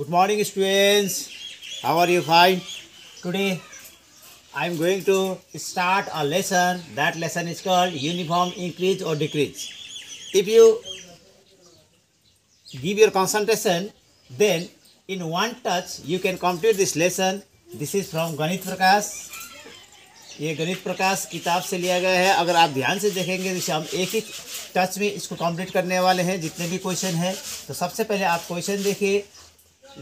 Good morning, students. How are you? Fine. Today, I am going to start a lesson. That lesson is called uniform increase or decrease. If you give your concentration, then in one touch you can complete this lesson. This is from गणित प्रकाश. ये गणित प्रकाश किताब से लिया गया है. अगर आप ध्यान से देखेंगे तो हम एक एक टच में इसको कंप्लीट करने वाले हैं जितने भी क्वेश्चन हैं. तो सबसे पहले आप क्वेश्चन देखिए.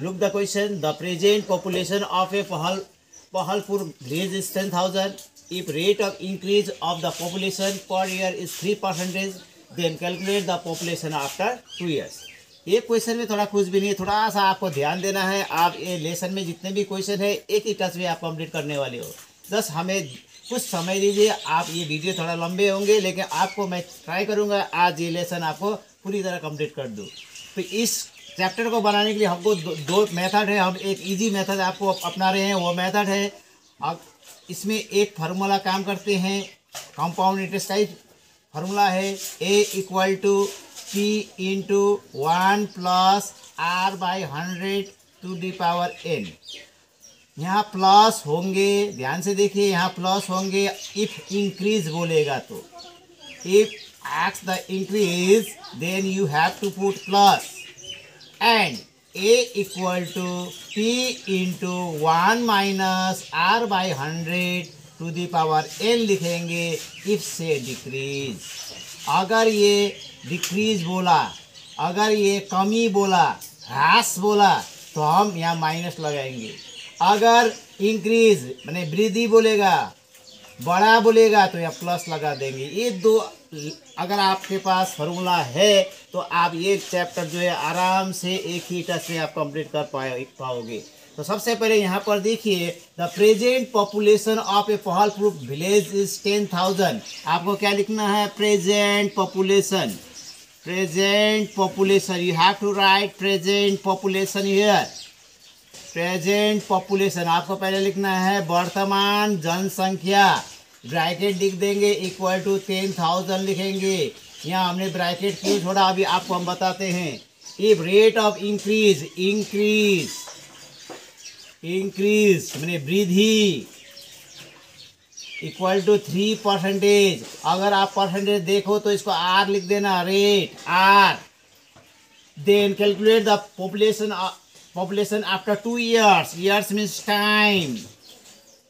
Look the question. The present population of a Pahalpur village is 10,000. If rate of increase of the population per year is 3%, then calculate the population after 2 years. ये क्वेश्चन में थोड़ा कुछ भी नहीं है, थोड़ा सा आपको ध्यान देना है. आप ये लेसन में जितने भी क्वेश्चन है एक ही टच में आप कंप्लीट करने वाले हो. बस हमें कुछ समय दीजिए. आप ये वीडियो थोड़ा लंबे होंगे लेकिन आपको मैं ट्राई करूँगा आज ये लेसन आपको पूरी तरह कंप्लीट कर दूँ. तो इस चैप्टर को बनाने के लिए हमको दो मेथड है. हम एक इजी मेथड आपको अपना रहे हैं, वो मेथड है. अब इसमें एक फार्मूला काम करते हैं. कंपाउंड इंटरेस्ट टाइप फार्मूला है A equal to P into 1 plus R by 100 to the power N. यहाँ प्लस होंगे, ध्यान से देखिए, यहाँ प्लस होंगे इफ इंक्रीज बोलेगा तो. If x the increase then you have to put plus. And A equal to P into 1 minus R by 100 to the power N लिखेंगे. if से डिक्रीज. अगर ये डिक्रीज बोला, अगर ये कमी बोला, ह्रास बोला तो हम यहाँ माइनस लगाएंगे. अगर इंक्रीज माने वृद्धि बोलेगा, बड़ा बोलेगा तो यहाँ प्लस लगा देंगे. ये दो अगर आपके पास फार्मूला है तो आप ये चैप्टर जो है आराम से एक ही टच में आप कंप्लीट कर पाओगे. तो सबसे पहले यहाँ पर देखिए, the present population of a Pahalpur village is 10,000. आपको क्या लिखना है? Present population. Present population you have to write present population here. Present population आपको पहले लिखना है वर्तमान जनसंख्या. ब्रैकेट लिख देंगे इक्वल टू 10,000 लिखेंगे. यहाँ हमने ब्रैकेट क्यों छोड़ा अभी आपको हम बताते हैं. If rate of increase, increase increase मैंने वृद्धि इक्वल टू 3%. अगर आप परसेंटेज देखो तो इसको R लिख देना, rate R. Then calculate the population after 2 years. Years means time.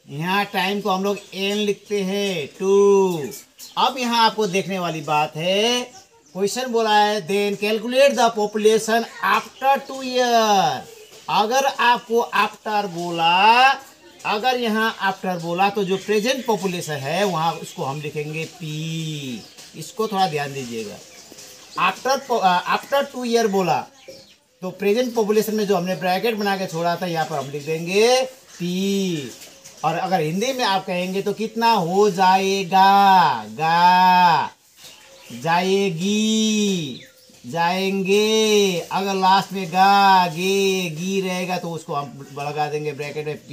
यहाँ टाइम को हम लोग n लिखते हैं 2. अब यहाँ आपको देखने वाली बात है, क्वेश्चन बोला है then calculate the population after 2 year. अगर आपको आफ्टर बोला, अगर यहाँ आफ्टर बोला तो जो प्रेजेंट पॉपुलेशन है वहाँ उसको हम लिखेंगे P. इसको थोड़ा ध्यान दीजिएगा. आफ्टर 2 year बोला तो प्रेजेंट पॉपुलेशन में जो हमने ब्रैकेट बना के छोड़ा था यहाँ पर हम लिख देंगे P. और अगर हिंदी में आप कहेंगे तो कितना हो जाएगा, गा, जाएगी, जाएंगे. अगर लास्ट में गा, गे, गी रहेगा तो उसको हम लगा देंगे ब्रैकेट में P.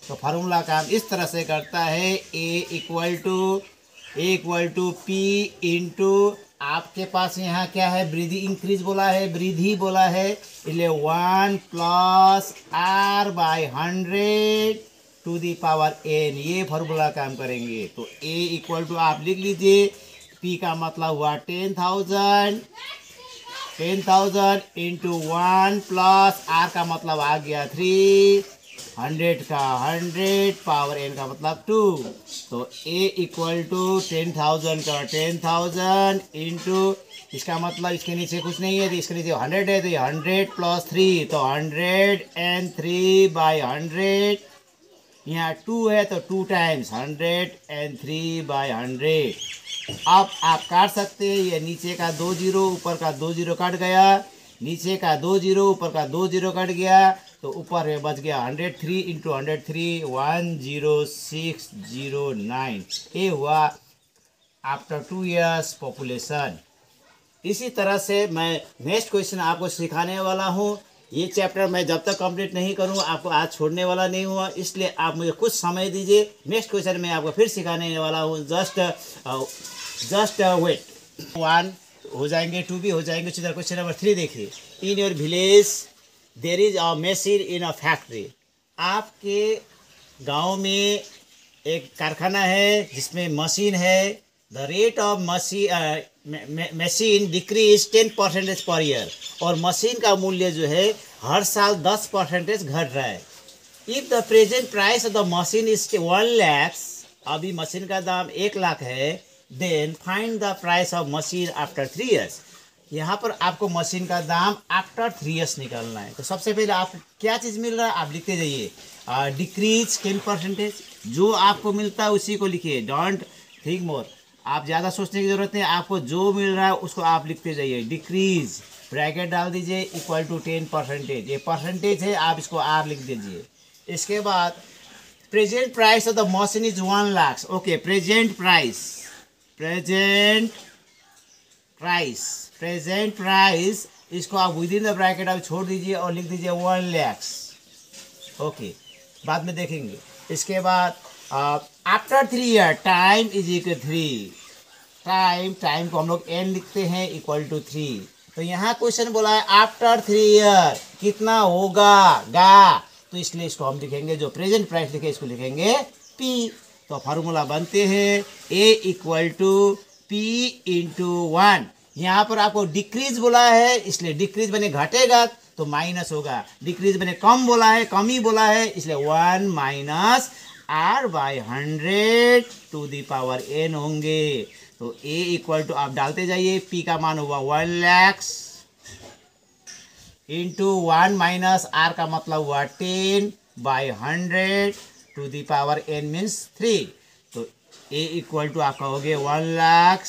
तो फार्मूला काम इस तरह से करता है. A equal to P into आपके पास यहाँ क्या है, वृद्धि इंक्रीज बोला है, वृद्धि बोला है, इसलिए 1 plus R by 100 to the power N. ये फार्मूला काम करेंगे. तो A इक्वल टू आप लिख लीजिए, P का मतलब हुआ 10,000 इंटू 1 प्लस R का मतलब आ गया 3, 100 का 100, पावर N का मतलब 2. तो A इक्वल टू 10,000 का 10,000 इंटू इसका मतलब इसके नीचे कुछ नहीं है तो इसके नीचे 100 है तो ये 100 प्लस 3 तो 103 बाई 100. यहाँ 2 है तो 2 टाइम्स 103 बाई 100. अब आप काट सकते हैं. ये नीचे का 2 जीरो, ऊपर का 2 जीरो कट गया, नीचे का 2 जीरो, ऊपर का 2 जीरो कट गया तो ऊपर में बच गया 103 इंटू 103 10609. ये हुआ आफ्टर 2 years पॉपुलेशन. इसी तरह से मैं नेक्स्ट क्वेश्चन आपको सिखाने वाला हूँ. ये चैप्टर मैं जब तक कंप्लीट नहीं करूँ आपको आज छोड़ने वाला नहीं हुआ, इसलिए आप मुझे कुछ समय दीजिए. नेक्स्ट क्वेश्चन मैं आपको फिर सिखाने वाला हूँ. Just wait. 1 हो जाएंगे, 2 भी हो जाएंगे. क्वेश्चन नंबर 3 देखिए. In your village there is a machine in a factory. आपके गांव में एक कारखाना है जिसमें मशीन है। The rate of machine decrease 10% per year, और मशीन का मूल्य जो है हर साल 10% घट रहा है। If the present price of the machine is 1 lakh, अभी मशीन का दाम 1 लाख है, then find the price of machine after 3 years. यहाँ पर आपको मशीन का दाम आफ्टर 3 ईयर्स निकालना है। तो सबसे पहले आप क्या चीज़ मिल रहा है आप लिखते जाइए। डिक्रीज 10%, जो आपको मिलता है उसी को लिखिए, डोंट थिंक मोर। आप ज़्यादा सोचने की ज़रूरत नहीं, आपको जो मिल रहा है उसको आप लिखते जाइए। डिक्रीज ब्रैकेट डाल दीजिए इक्वल टू 10%, ये परसेंटेज है, आप इसको आर लिख दीजिए। इसके बाद present price of the machine is 1 lakh. Okay, present price इसको आप विद इन द ब्रैकेट आप छोड़ दीजिए और लिख दीजिए 1 लाख। ओके, बाद में देखेंगे। इसके बाद after 3 year time is equal 3, time को हम लोग n लिखते हैं इक्वल टू 3। तो यहाँ क्वेश्चन बोला है आफ्टर 3 ईयर कितना होगा गा, तो इसलिए इसको हम लिखेंगे, जो प्रेजेंट प्राइस लिखे इसको लिखेंगे P। तो फार्मूला बनते हैं A equal to P into 1। यहाँ पर आपको डिक्रीज बोला है, इसलिए डिक्रीज बने घटेगा तो माइनस होगा, डिक्रीज बने कम बोला है, कम ही बोला है, इसलिए 1 minus R by 100 to the power n होंगे। तो A इक्वल टू आप डालते जाइए, P का मान हुआ 1 लाख इंटू 1 माइनस R का मतलब हुआ 10 by 100 to the power n means 3। तो A इक्वल टू आपका हो गया 1 लाख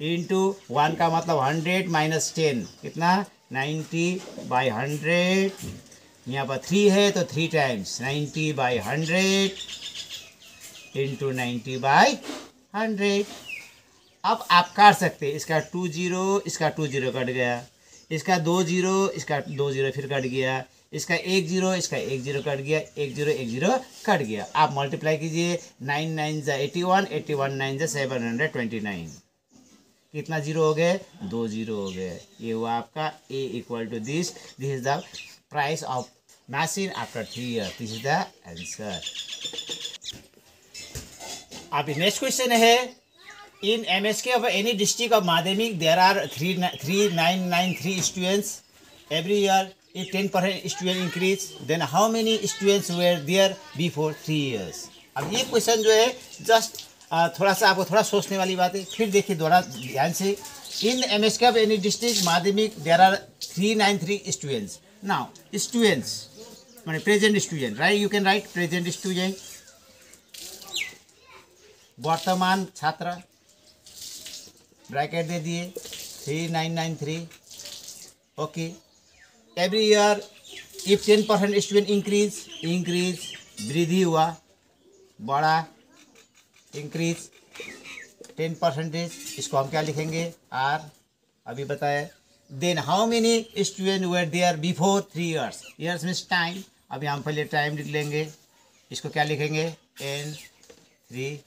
इंटू 1 का मतलब 100 माइनस 10 कितना 90 बाई 100, यहाँ पर 3 है तो 3 टाइम्स 90 बाई 100 इंटू 90 बाई 100। अब आप काट सकते हैं, इसका 2 0, इसका 2 0 कट गया, इसका 2 0, इसका 2 0 फिर कट गया, इसका 1 0, इसका 1 0 कट गया, 1 0 1 0 कट गया। आप मल्टीप्लाई कीजिए, 9 9 जा 81, 81 9 जा 729, कितना जीरो हो गए 2 0 हो गए। ये हुआ आपका A equal to this is the price of machine after 3 year, this is the answer. अब नेक्स्ट क्वेश्चन है, in MSK of any district of Madhyamik there are 3993 students every year. If 10% student increase, then how many students were there before 3 years? अब ये question जो है just थोड़ा सा आपको थोड़ा सोचने वाली बात है, फिर देखिए थोड़ा ध्यान से। इन MSK of any district माध्यमिक there are 393 students. Now students माने present student, right, you can write present student, वर्तमान छात्र, ब्रैकेट दे दिए 3993। Okay, every year if 10% student increase वृद्धि हुआ, बड़ा इंक्रीज 10%, इसको हम क्या लिखेंगे R, अभी बताया। Then how many student were there before 3 years, years means time, अभी हम पहले टाइम लिख लेंगे, इसको क्या लिखेंगे N3।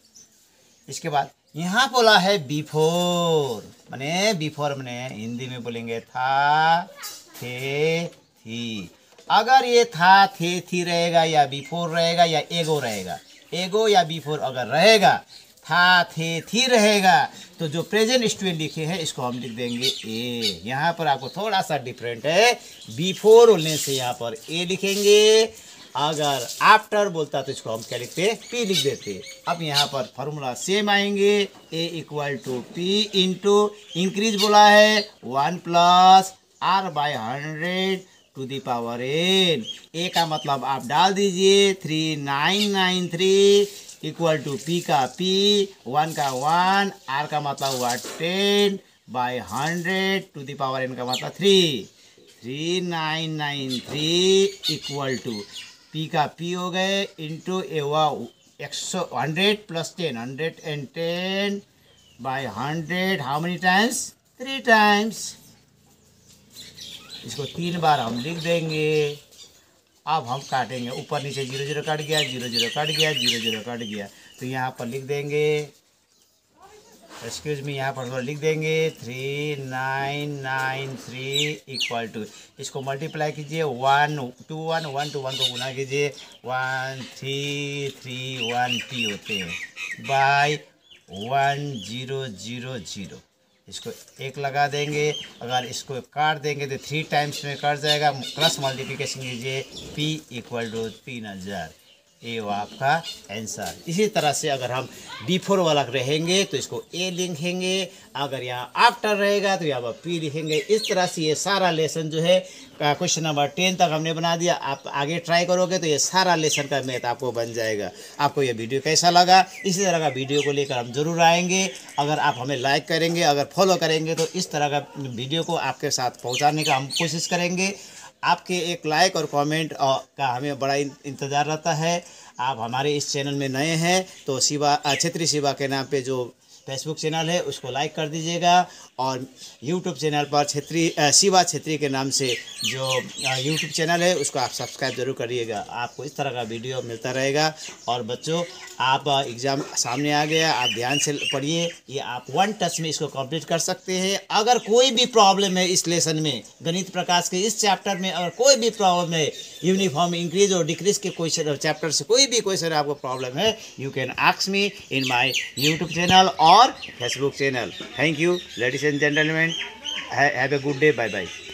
इसके बाद यहाँ बोला है बिफोर, माने बिफोर माने हिंदी में बोलेंगे था थे थी। अगर ये था थे थी रहेगा या बिफोर रहेगा या एगो रहेगा, एगो या बिफोर अगर रहेगा, था थे थी रहेगा, तो जो प्रेजेंट स्टूडेंट लिखे हैं इसको हम लिख देंगे ए। यहाँ पर आपको थोड़ा सा डिफरेंट है, बिफोर बोलने से यहाँ पर ए लिखेंगे, अगर आफ्टर बोलता तो इसको हम क्या लिखते पी लिख देते। अब यहाँ पर फॉर्मूला सेम आएंगे, a equal to p into increase बोला है 1 plus R by 100 to the power n। A का मतलब आप डाल दीजिए 3993 इक्वल टू पी का पी, 1 का 1, R का मतलब हुआ 10 by 100 to the power n का मतलब 3। 3993 इक्वल टू पी का पी हो गए इंटू ए हुआ 100 plus 10, 110 by 100, how many times 3 times. इसको 3 बार हम लिख देंगे। अब हम काटेंगे, ऊपर नीचे 0 0 कट गया, 0 0 कट गया, 0 0 कट गया, तो यहाँ पर लिख देंगे एक्सक्यूज मी, यहाँ पर लिख देंगे 3993 इक्वल टू, इसको मल्टीप्लाई कीजिए 1 2 1 1 2 1 को गुना कीजिए 1331 होते हैं बाय 1000। इसको एक लगा देंगे, अगर इसको काट देंगे तो 3 टाइम्स में कट जाएगा, क्रॉस मल्टीप्लिकेशन कीजिए P इक्वल टू 3000, ये वो आपका आंसर। इसी तरह से अगर हम बिफोर वाला रहेंगे तो इसको ए लिखेंगे, अगर यहाँ आफ्टर रहेगा तो यहाँ पर पी लिखेंगे। इस तरह से ये सारा लेसन जो है क्वेश्चन नंबर 10 तक हमने बना दिया। आप आगे ट्राई करोगे तो ये सारा लेसन का मैथ आपको बन जाएगा। आपको ये वीडियो कैसा लगा, इसी तरह का वीडियो को लेकर हम ज़रूर आएंगे। अगर आप हमें लाइक करेंगे, अगर फॉलो करेंगे तो इस तरह का वीडियो को आपके साथ पहुँचाने का हम कोशिश करेंगे। आपके एक लाइक और कमेंट का हमें बड़ा इंतज़ार रहता है। आप हमारे इस चैनल में नए हैं तो छेत्री शिवा के नाम पे जो फेसबुक चैनल है उसको लाइक कर दीजिएगा, और यूट्यूब चैनल पर शिवा छेत्री के नाम से जो यूट्यूब चैनल है उसको आप सब्सक्राइब जरूर करिएगा। आपको इस तरह का वीडियो मिलता रहेगा। और बच्चों, आप एग्ज़ाम सामने आ गया, आप ध्यान से पढ़िए, ये आप 1 टच में इसको कंप्लीट कर सकते हैं। अगर कोई भी प्रॉब्लम है इस लेसन में, गणित प्रकाश के इस चैप्टर में अगर कोई भी प्रॉब्लम है, यूनिफॉर्म इंक्रीज और डिक्रीज के क्वेश्चन चैप्टर से कोई भी क्वेश्चन आपको प्रॉब्लम है, you can ask me in my YouTube channel और Facebook channel. Thank you ladies and gentleman, have a good day, bye bye.